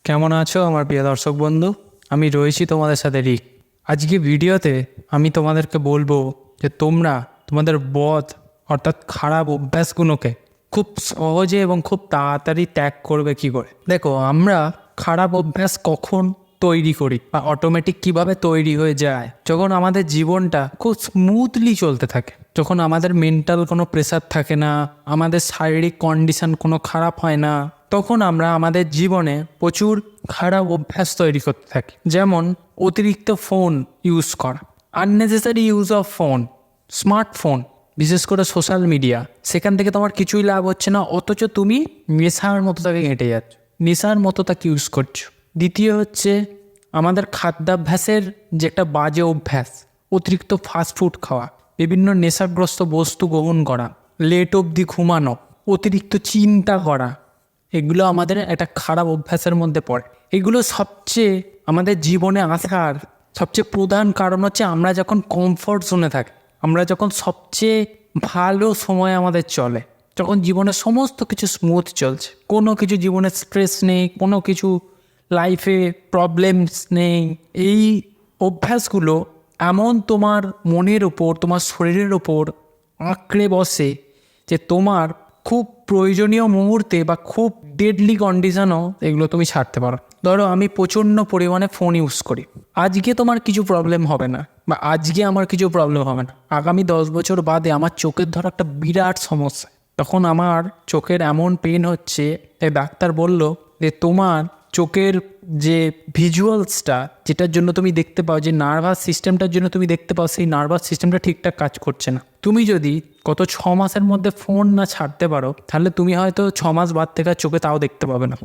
কেমন আছো আমার প্রিয় দর্শক বন্ধু? আমি রয়েছি তোমাদের সাথে রিক। আজকে ভিডিওতে আমি তোমাদেরকে বলবো যে তোমরা তোমাদের বদ অর্থাৎ খারাপ অভ্যাসগুলোকে খুব সহজে এবং খুব তাড়াতাড়ি ত্যাগ করবে কি করে। দেখো, আমরা খারাপ অভ্যাস কখন তৈরি করি বা অটোমেটিক কিভাবে তৈরি হয়ে যায়, যখন আমাদের জীবনটা খুব স্মুথলি চলতে থাকে, যখন আমাদের মেন্টাল কোনো প্রেশার থাকে না, আমাদের শারীরিক কন্ডিশন কোনো খারাপ হয় না, তখন আমরা আমাদের জীবনে প্রচুর খারাপ অভ্যাস তৈরি করতে থাকি। যেমন অতিরিক্ত ফোন ইউজ করা, unnecessary use of phone, smartphone, বিশেষ করে সোশ্যাল মিডিয়া, সেখান থেকে তোমার কিছুই লাভ হচ্ছে না, অথচ তুমি নেশার মতো তাকে হেঁটে যাচ্ছ, নেশার মতো তাকে ইউজ করছো। দ্বিতীয় হচ্ছে আমাদের খাদ্যাভ্যাসের যে একটা বাজে অভ্যাস, অতিরিক্ত ফাস্টফুড খাওয়া, বিভিন্ন নেশাগ্রস্ত বস্তু গ্রহণ করা, লেট অবধি ঘুমানো, অতিরিক্ত চিন্তা করা, এগুলো আমাদের একটা খারাপ অভ্যাসের মধ্যে পড়ে। এগুলো সবচেয়ে আমাদের জীবনে আসার সবচেয়ে প্রধান কারণ হচ্ছে আমরা যখন কমফর্ট জোনে থাকি, আমরা যখন সবচেয়ে ভালো সময় আমাদের চলে, যখন জীবনে সমস্ত কিছু স্মুথ চলছে, কোনো কিছু জীবনে স্ট্রেস নেই, কোনো কিছু লাইফে প্রবলেমস নেই, এই অভ্যাসগুলো এমন তোমার মনের ওপর, তোমার শরীরের ওপর আঁকড়ে বসে যে তোমার খুব প্রয়োজনীয় মুহূর্তে বা খুব ডেডলি কন্ডিশনও এগুলো তুমি ছাড়তে পারো। ধরো, আমি প্রচণ্ড পরিমাণে ফোন ইউজ করি, আজকে তোমার কিছু প্রবলেম হবে না বা আজকে আমার কিছু প্রবলেম হবে না, আগামী 10 বছর বাদে আমার চোখের ধরো একটা বিরাট সমস্যা, তখন আমার চোখের এমন পেন হচ্ছে, তাই ডাক্তার বলল যে তোমার চোখের যে ভিজুয়ালসটা, যেটার জন্য তুমি দেখতে পাও, যে নার্ভাস সিস্টেমটার জন্য তুমি দেখতে পাও, সেই নার্ভাস সিস্টেমটা ঠিকঠাক কাজ করছে না। তুমি যদি গত 6 মাসের মধ্যে ফোন না ছাড়তে পারো, তাহলে তুমি হয়তো 6 মাস বাদ থেকে চোখে তাও দেখতে পাবে না,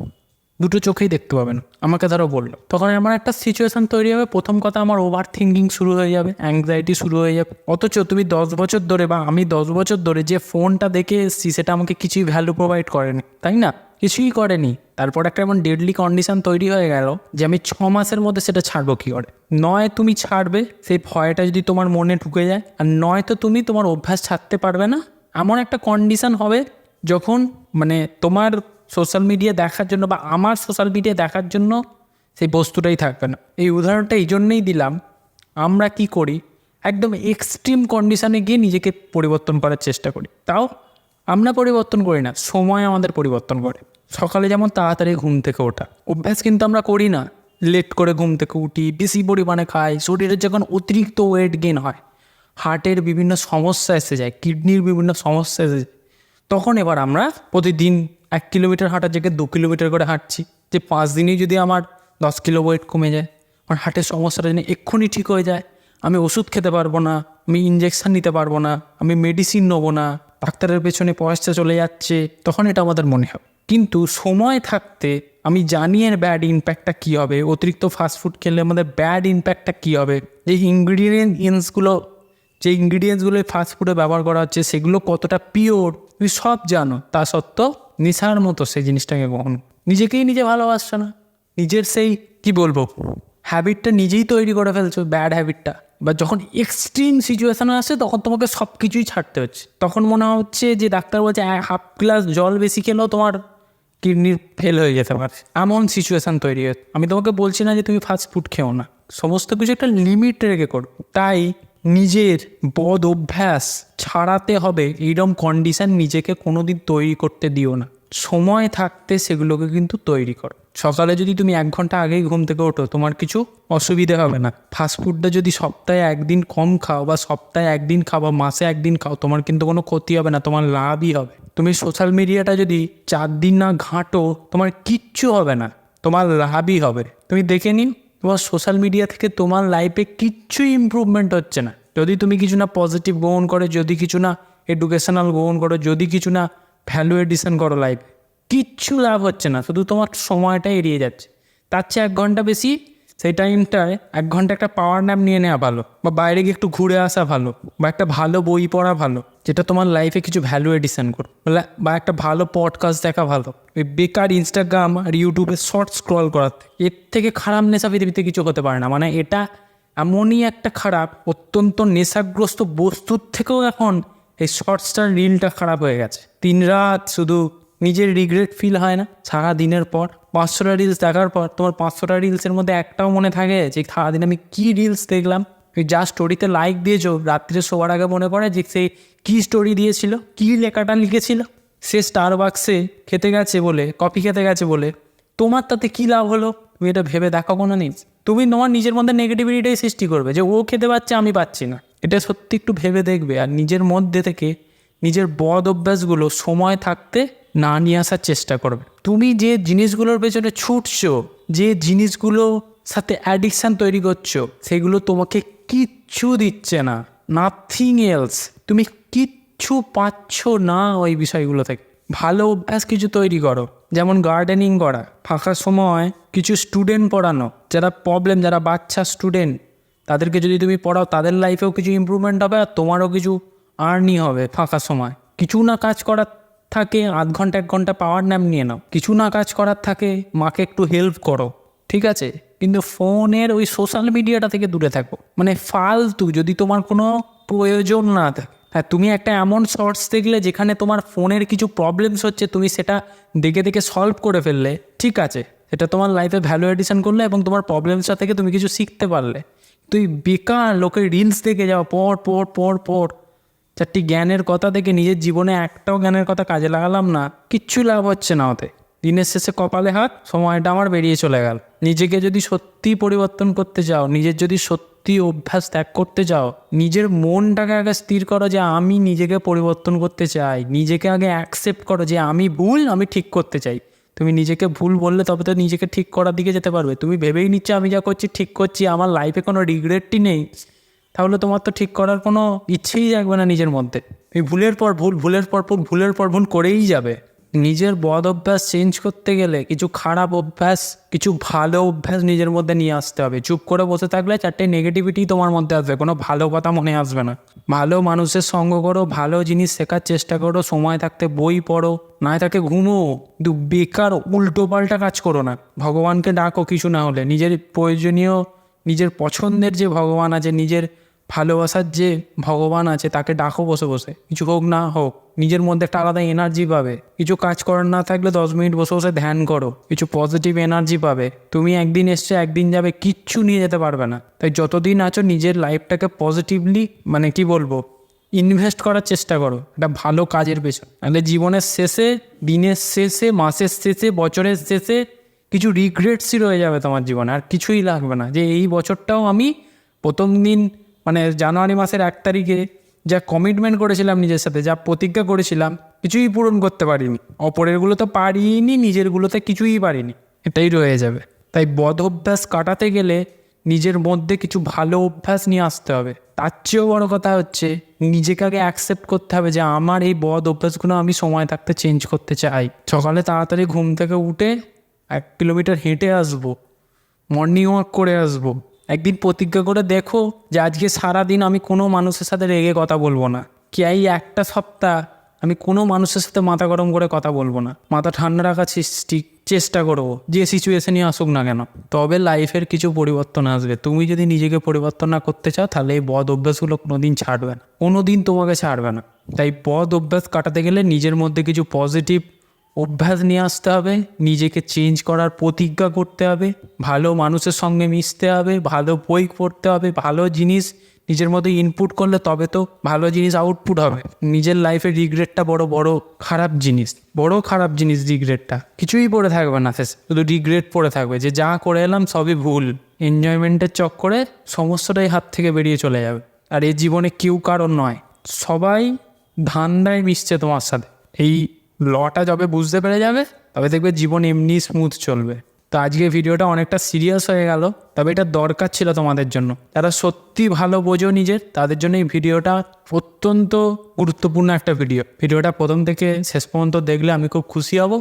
দুটো চোখেই দেখতে পাবে না। আমাকে ধরো বললো, তখন আমার একটা সিচুয়েশান তৈরি হবে। প্রথম কথা, আমার ওভার থিঙ্কিং শুরু হয়ে যাবে, অ্যাংজাইটি শুরু হয়ে যাবে। অথচ তুমি 10 বছর ধরে বা আমি 10 বছর ধরে যে ফোনটা দেখে এসেছি, সেটা আমাকে কিছুই ভ্যালু প্রোভাইড করেনি, তাই না? কিছুই করেনি। তারপর একটা এমন ডেডলি কন্ডিশন তৈরি হয়ে গেল যে আমি 6 মাসের মধ্যে সেটা ছাড়বো কী করে। নয় তুমি ছাড়বে, সেই ভয়টা যদি তোমার মনে ঢুকে যায়, আর নয়তো তুমি তোমার অভ্যাস ছাড়তে পারবে না। এমন একটা কন্ডিশন হবে যখন তোমার সোশ্যাল মিডিয়া দেখার জন্য বা আমার সোশ্যাল মিডিয়া দেখার জন্য সেই বস্তুটাই থাকবে না। এই উদাহরণটা এই জন্যেই দিলাম, আমরা কি করি, একদম এক্সট্রিম কন্ডিশনে গিয়ে নিজেকে পরিবর্তন করার চেষ্টা করি। তাও আমরা পরিবর্তন করি না, সময় আমাদের পরিবর্তন করে। সকালে যেমন তাড়াতাড়ি ঘুম থেকে ওঠা অভ্যাস কিন্তু আমরা করি না, লেট করে ঘুম থেকে উঠি, বেশি পরিমাণে খাই, শরীরে যখন অতিরিক্ত ওয়েট গেইন হয়, হার্টের বিভিন্ন সমস্যা এসে যায়, কিডনির বিভিন্ন সমস্যা এসে যায়, তখন এবার আমরা প্রতিদিন 1 কিলোমিটার হাঁটার জায়গায় 2 কিলোমিটার করে হাঁটছি। যে 5 দিনেই যদি আমার 10 কিলো ওয়েট কমে যায়, আমার হার্টের সমস্যাটা যেন এক্ষুনি ঠিক হয়ে যায়, আমি ওষুধ খেতে পারবো না, আমি ইঞ্জেকশান নিতে পারবো না, আমি মেডিসিন নেবো না, ডাক্তারের পেছনে পয়সা চলে যাচ্ছে, তখন এটা আমাদের মনে হবে। কিন্তু সময় থাকতে আমি জানি এর ব্যাড ইম্প্যাক্টটা কী হবে, অতিরিক্ত ফাস্টফুড খেলে আমাদের ব্যাড ইম্প্যাক্টটা কী হবে, যে ইনগ্রিডিয়েন্টসগুলো ফাস্টফুডে ব্যবহার করা হচ্ছে, সেগুলো কতটা পিওর তুমি সব জানো, তা সত্ত্বেও নেশার মতো সেই জিনিসটাকে গ্রহণ, নিজেকেই নিজে ভালোবাসছো না, নিজের সেই কি বলবো হ্যাবিটটা নিজেই তৈরি করে ফেলছো, ব্যাড হ্যাবিটটা। বা যখন এক্সট্রিম সিচুয়েশানে আসে, তখন তোমাকে সব কিছুই ছাড়তে হচ্ছে, তখন মনে হচ্ছে যে ডাক্তার বলছে 1/2 গ্লাস জল বেশি খেলেও তোমার কিডনি ফেল হয়ে যেতে পারে, এমন সিচুয়েশান তৈরি হচ্ছে। আমি তোমাকে বলছি না যে তুমি ফাস্টফুড খেও না, সমস্ত কিছু একটা লিমিট রেখে করো। তাই নিজের বদ অভ্যাস ছাড়াতে হবে, এইরকম কন্ডিশান নিজেকে কোনোদিন তৈরি করতে দিও না। সময় থাকতে সেগুলোকে কিন্তু তৈরি করো। সকালে যদি তুমি 1 ঘন্টা আগেই ঘুম থেকে ওঠো, তোমার কিছু অসুবিধা হবে না। ফাস্টফুডটা যদি সপ্তাহে 1 দিন কম খাও, বা সপ্তাহে 1 দিন খাও, বা মাসে 1 দিন খাও, তোমার কিন্তু কোনো ক্ষতি হবে না, তোমার লাভই হবে। তুমি সোশ্যাল মিডিয়াটা যদি 4 দিন না ঘাঁটো, তোমার কিচ্ছু হবে না, তোমার লাভই হবে। তুমি দেখে নিন, তোমার সোশ্যাল মিডিয়া থেকে তোমার লাইফে কিচ্ছু ইমপ্রুভমেন্ট হচ্ছে না। যদি তুমি কিছু না পজিটিভ গ্রহণ করো, যদি কিছু না এডুকেশনাল গ্রহণ করো, যদি কিছু না ভ্যালু এডিশন করো, লাইফে কিচ্ছু লাভ হচ্ছে না, শুধু তোমার সময়টাই এড়িয়ে যাচ্ছে। তার চেয়ে 1 ঘন্টা বেশি, সেই টাইমটায় 1 ঘন্টা একটা পাওয়ার ন্যাপ নিয়ে নেওয়া ভালো, বা বাইরে গিয়ে একটু ঘুরে আসা ভালো, বা একটা ভালো বই পড়া ভালো, যেটা তোমার লাইফে কিছু ভ্যালু এডিশন করো, বা একটা ভালো পডকাস্ট দেখা ভালো। ওই বেকার ইনস্টাগ্রাম আর ইউটিউবে শর্ট স্ক্রল করাতে, এর থেকে খারাপ নেশা পৃথিবীতে কিছু হতে পারে না। এটা এমনই একটা খারাপ, অত্যন্ত নেশাগ্রস্ত বস্তুর থেকেও এখন এই শর্টসটার রিলটা খারাপ হয়ে গেছে। 3 রাত শুধু নিজের রিগ্রেট ফিল হয় না সারা দিনের পর? 500টা রিলস দেখার পর তোমার 500টা রিলসের মধ্যে একটাও মনে থাকে যে সারাদিন আমি কী রিলস দেখলাম? যা স্টোরিতে লাইক দিয়েছো, রাত্রে শোয়ার আগে মনে পড়ে যে সে কী স্টোরি দিয়েছিল, কী লেখাটা লিখেছিল? সে স্টারবাক্সে খেতে গেছে বলে, কফি খেতে গেছে বলে তোমার তাতে কী লাভ হলো? তুমি এটা ভেবে দেখো কোনো নিজ। তুমি তোমার নিজের মধ্যে নেগেটিভিটিটাই সৃষ্টি করবে যে ও খেতে পাচ্ছে আমি পাচ্ছি না। এটা সত্যি একটু ভেবে দেখবে আর নিজের মধ্যে থেকে নিজের বদ অভ্যাসগুলো সময় থাকতে না নিয়ে আসার চেষ্টা করবে। তুমি যে জিনিসগুলোর পেছনে ছুটছো, যে জিনিসগুলো সাথে অ্যাডিকশান তৈরি করছো, সেগুলো তোমাকে কিচ্ছু দিচ্ছে না, নাথিং এলস। তুমি কিচ্ছু পাচ্ছ না ওই বিষয়গুলো থেকে। ভালো অভ্যাস কিছু তৈরি করো, যেমন গার্ডেনিং করা, ফাঁকা সময় কিছু স্টুডেন্ট পড়ানো, যারা বাচ্চা স্টুডেন্ট, তাদেরকে যদি তুমি পড়াও তাদের লাইফেও কিছু ইমপ্রুভমেন্ট হবে আর তোমারও কিছু আর্নই হবে। ফাঁকা সময় কিছু না কাজ করার থাকে, 1 ঘন্টা 1 ঘন্টা পাওয়ার ন্যাপ নিয়ে নাও। কিছু না কাজ করার থাকে, মাকে একটু হেল্প করো, ঠিক আছে? কিন্তু ফোনের ওই সোশ্যাল মিডিয়াটা থেকে দূরে থাকো। মানে ফালতু, যদি তোমার কোনো প্রয়োজন না থাকে। হ্যাঁ, তুমি একটা এমন শর্টস দেখলে যেখানে তোমার ফোনের কিছু প্রবলেমস হচ্ছে, তুমি সেটা দেখে দেখে সলভ করে ফেললে, ঠিক আছে, সেটা তোমার লাইফে ভ্যালু এডিশন করলে এবং তোমার প্রবলেমসটা থেকে তুমি কিছু শিখতে পারলে। তুই বেকার লোকের রিলস দেখে যাও, পর 4টি জ্ঞানের কথা দেখে নিজের জীবনে একটাও জ্ঞানের কথা কাজে লাগালাম না, কিচ্ছু লাভ হচ্ছে না ওতে। দিনের শেষে কপালে হাত, সময়টা আমার বেরিয়ে চলে গেল। নিজেকে যদি সত্যি পরিবর্তন করতে চাও, নিজের যদি সত্যি অভ্যাস ত্যাগ করতে চাও, নিজের মনটাকে আগে স্থির করো যে আমি নিজেকে পরিবর্তন করতে চাই। নিজেকে আগে অ্যাকসেপ্ট করো যে আমি ভুল, আমি ঠিক করতে চাই। তুমি নিজেকে ভুল বললে তবে তো নিজেকে ঠিক করার দিকে যেতে পারবে। তুমি ভেবেই নিচ্ছ আমি যা করছি ঠিক করছি, আমার লাইফে কোনো রিগ্রেটই নেই, তাহলে তোমার তো ঠিক করার কোনো ইচ্ছেই থাকবে না নিজের মধ্যে। এই ভুলের পর ভুল করেই যাবে। নিজের বদ অভ্যাস চেঞ্জ করতে গেলে কিছু খারাপ অভ্যাস, কিছু ভালো অভ্যাস নিজের মধ্যে নিয়ে আসতে হবে। চুপ করে বসে থাকলে 4টে নেগেটিভিটি তোমার মধ্যে আসবে, কোনো ভালো কথা মনে আসবে না। ভালো মানুষের সঙ্গ করো, ভালো জিনিস শেখার চেষ্টা করো, সময় থাকতে বই পড়ো, না থাকে ঘুমো। কিন্তু বেকার উল্টো পাল্টা কাজ করো না। ভগবানকে ডাকো, কিছু না হলে নিজের প্রয়োজনীয়, নিজের পছন্দের যে ভগবান আছে, নিজের ভালোবাসার যে ভগবান আছে, তাকে ডাকো বসে বসে। কিছু হোক না হোক, নিজের মধ্যে একটা আলাদা এনার্জি পাবে। কিছু কাজ করার না থাকলে 10 মিনিট বসে বসে ধ্যান করো, কিছু পজিটিভ এনার্জি পাবে। তুমি একদিন এসছে একদিন যাবে, কিচ্ছু নিয়ে যেতে পারবে না। তাই যতদিন আছো নিজের লাইফটাকে পজিটিভলি, মানে কি বলবো, ইনভেস্ট করার চেষ্টা করো একটা ভালো কাজের পেছনে। তাহলে জীবনের শেষে, দিনের শেষে, মাসের শেষে, বছরের শেষে কিছু রিগ্রেটসই রয়ে যাবে তোমার জীবনে, আর কিছুই লাগবে না। যে এই বছরটাও আমি প্রথম দিন, মানে জানুয়ারি মাসের 1 তারিখে যা কমিটমেন্ট করেছিলাম নিজের সাথে, যা প্রতিজ্ঞা করেছিলাম, কিছুই পূরণ করতে পারিনি। অপরেরগুলো তো পারিনি, নিজেরগুলোতে কিছুই পারিনি, এটাই রয়ে যাবে। তাই বদ অভ্যাস কাটাতে গেলে নিজের মধ্যে কিছু ভালো অভ্যাস নিয়ে আসতে হবে। তার চেয়েও বড় কথা হচ্ছে নিজেকে আগে অ্যাকসেপ্ট করতে হবে যে আমার এই বদ অভ্যাসগুলো আমি সময় থাকতে চেঞ্জ করতে চাই। সকালে তাড়াতাড়ি ঘুম থেকে উঠে 1 কিলোমিটার হেঁটে আসবো, মর্নিং ওয়াক করে আসবো। একদিন প্রতিজ্ঞা করে দেখো যে আজকে সারাদিন আমি কোনো মানুষের সাথে রেগে কথা বলবো না। কি এই একটা সপ্তাহ আমি কোনো মানুষের সাথে মাথা গরম করে কথা বলবো না, মাথা ঠান্ডা রাখার চেষ্টা করবো, যে সিচুয়েশনই আসুক না কেন। তবে লাইফের কিছু পরিবর্তন আসবে। তুমি যদি নিজেকে পরিবর্তন না করতে চাও, তাহলে এই বদ অভ্যাসগুলো কোনোদিন ছাড়বে না, কোনোদিন তোমাকে ছাড়বে না। তাই বদ অভ্যাস কাটাতে গেলে নিজের মধ্যে কিছু পজিটিভ অভ্যাস নিয়ে আসতে হবে, নিজেকে চেঞ্জ করার প্রতিজ্ঞা করতে হবে, ভালো মানুষের সঙ্গে মিশতে হবে, ভালো বই পড়তে হবে, ভালো জিনিস নিজের মধ্যে ইনপুট করলে তবে তো ভালো জিনিস আউটপুট হবে। নিজের লাইফে রিগ্রেটটা বড় খারাপ জিনিস রিগ্রেটটা কিছুই পড়ে থাকবে না, শুধু রিগ্রেট পড়ে থাকবে যে যা করে এলাম সবই ভুল। এনজয়মেন্টের চক্করে সমস্যাটাই হাত থেকে বেরিয়ে চলে যাবে। আর এই জীবনে কেউ কারণ নয়, সবাই ধান্দায় মিশছে তোমার সাথে। এই লটা যবে বুঝতে পেরে যাবে, তবে দেখবে জীবন এমনি স্মুথ চলবে। তো আজকে ভিডিওটা অনেকটা সিরিয়াস হয়ে গেল, তবে এটা দরকার ছিল তোমাদের জন্য। যারা সত্যি ভালো বোঝো নিজের, তাদের জন্য এই ভিডিওটা অত্যন্ত গুরুত্বপূর্ণ একটা ভিডিওটা প্রথম থেকে শেষ পর্যন্ত দেখলে আমি খুব খুশি হব।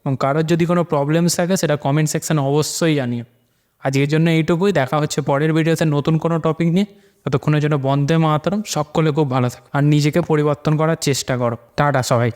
এবং কারোর যদি কোনো প্রবলেমস থাকে সেটা কমেন্ট সেকশানে অবশ্যই জানিও। আজকের জন্য এইটুকুই, দেখা হচ্ছে পরের ভিডিওতে নতুন কোনো টপিক নিয়ে। ততক্ষণের জন্য বন্দে মাতরম, সকলে খুব ভালো থাকো আর নিজেকে পরিবর্তন করার চেষ্টা করো। টাটা সবাই।